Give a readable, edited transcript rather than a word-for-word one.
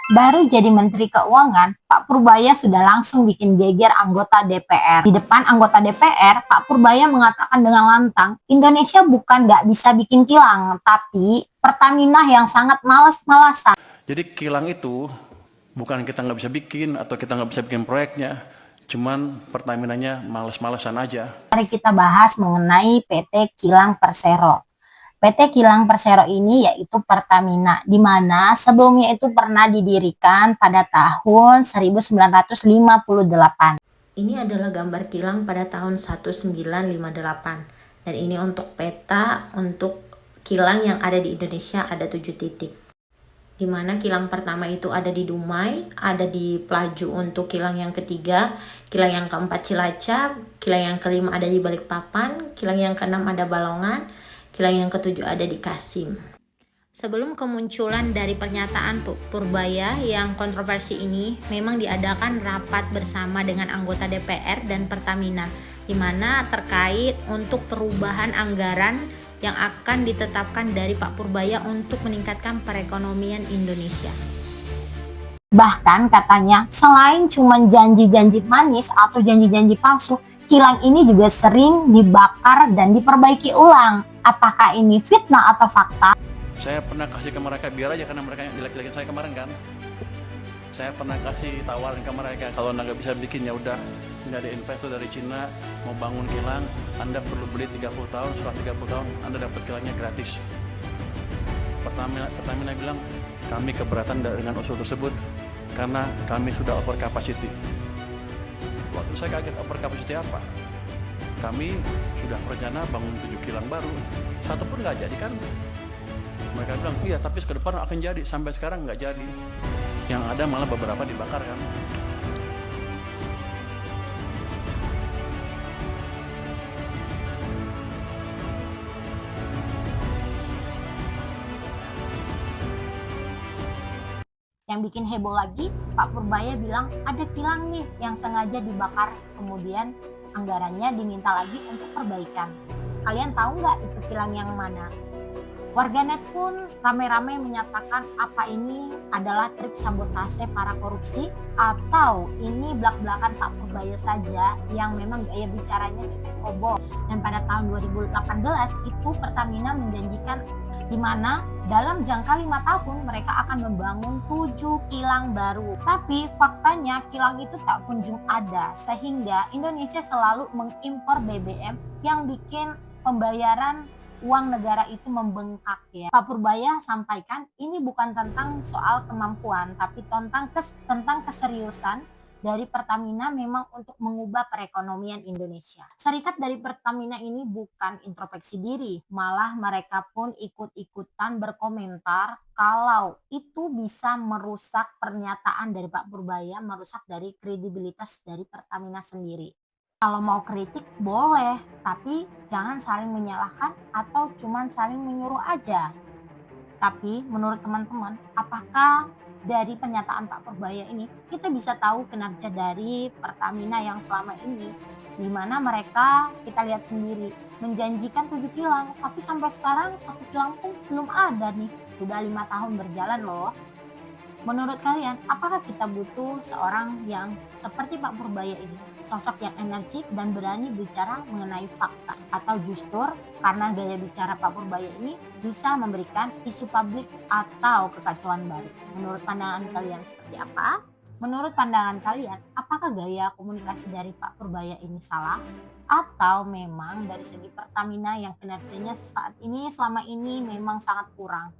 Baru jadi Menteri Keuangan, Pak Purbaya sudah langsung bikin geger anggota DPR. Di depan anggota DPR, Pak Purbaya mengatakan dengan lantang, Indonesia bukan nggak bisa bikin kilang, tapi Pertamina yang sangat malas-malasan. Jadi kilang itu bukan kita nggak bisa bikin atau kita nggak bisa bikin proyeknya, cuman Pertaminanya males-malesan aja. Mari kita bahas mengenai PT Kilang Persero. PT Kilang Persero ini yaitu Pertamina, di mana sebelumnya itu pernah didirikan pada tahun 1958. Ini adalah gambar kilang pada tahun 1958. Dan ini untuk peta untuk kilang yang ada di Indonesia ada 7 titik. Di mana kilang pertama itu ada di Dumai, ada di Pelaju untuk kilang yang ketiga, kilang yang keempat Cilacap, kilang yang kelima ada di Balikpapan, kilang yang keenam ada Balongan, kilang yang ketujuh ada di Kasim. Sebelum kemunculan dari pernyataan Purbaya yang kontroversi ini, memang diadakan rapat bersama dengan anggota DPR dan Pertamina, di mana terkait untuk perubahan anggaran yang akan ditetapkan dari Pak Purbaya untuk meningkatkan perekonomian Indonesia. Bahkan katanya, selain cuma janji-janji manis atau janji-janji palsu, kilang ini juga sering dibakar dan diperbaiki ulang. Apakah ini fitnah atau fakta? Saya pernah kasih ke mereka biar aja karena mereka yang jelek-jelekin saya kemarin kan. Saya pernah kasih tawaran ke mereka kalau nggak bisa bikin ya udah, ini ada investor dari Cina mau bangun kilang, Anda perlu beli 30 tahun, setelah 30 tahun Anda dapat kilangnya gratis. Pertamina bilang kami keberatan dengan usul tersebut karena kami sudah over capacity. Waktu saya kaget, over capacity apa? Kami sudah berencana bangun 7 kilang baru, satu pun nggak jadi kan? Mereka bilang iya tapi ke depan akan jadi, sampai sekarang nggak jadi. Yang ada malah beberapa dibakar kan. Yang bikin heboh lagi, Pak Purbaya bilang ada kilang nih yang sengaja dibakar, kemudian anggarannya diminta lagi untuk perbaikan. Kalian tahu nggak itu kilang yang mana? Warganet pun ramai-ramai menyatakan apa ini adalah trik sabotase para korupsi atau ini belak-belakan Pak Purbaya saja yang memang gaya bicaranya cukup koboh. Dan pada tahun 2018 itu Pertamina menjanjikan di mana dalam jangka 5 tahun mereka akan membangun 7 kilang baru. Tapi faktanya kilang itu tak kunjung ada sehingga Indonesia selalu mengimpor BBM yang bikin pembayaran uang negara itu membengkak ya. Pak Purbaya sampaikan ini bukan tentang soal kemampuan tapi tentang keseriusan dari Pertamina memang untuk mengubah perekonomian Indonesia. Serikat dari Pertamina ini bukan introspeksi diri, malah mereka pun ikut-ikutan berkomentar kalau itu bisa merusak pernyataan dari Pak Purbaya, merusak dari kredibilitas dari Pertamina sendiri. Kalau mau kritik boleh, tapi jangan saling menyalahkan atau cuman saling menyuruh aja. Tapi menurut teman-teman, apakah dari pernyataan Pak Purbaya ini kita bisa tahu kinerja dari Pertamina yang selama ini, di mana mereka kita lihat sendiri menjanjikan 7 kilang, tapi sampai sekarang 1 kilang pun belum ada nih. Sudah 5 tahun berjalan loh. Menurut kalian, apakah kita butuh seorang yang seperti Pak Purbaya ini? Sosok yang energik dan berani bicara mengenai fakta. Atau justru karena gaya bicara Pak Purbaya ini bisa memberikan isu publik atau kekacauan baru. Menurut pandangan kalian seperti apa? Menurut pandangan kalian, apakah gaya komunikasi dari Pak Purbaya ini salah? Atau memang dari segi Pertamina yang kinerjanya saat ini selama ini memang sangat kurang?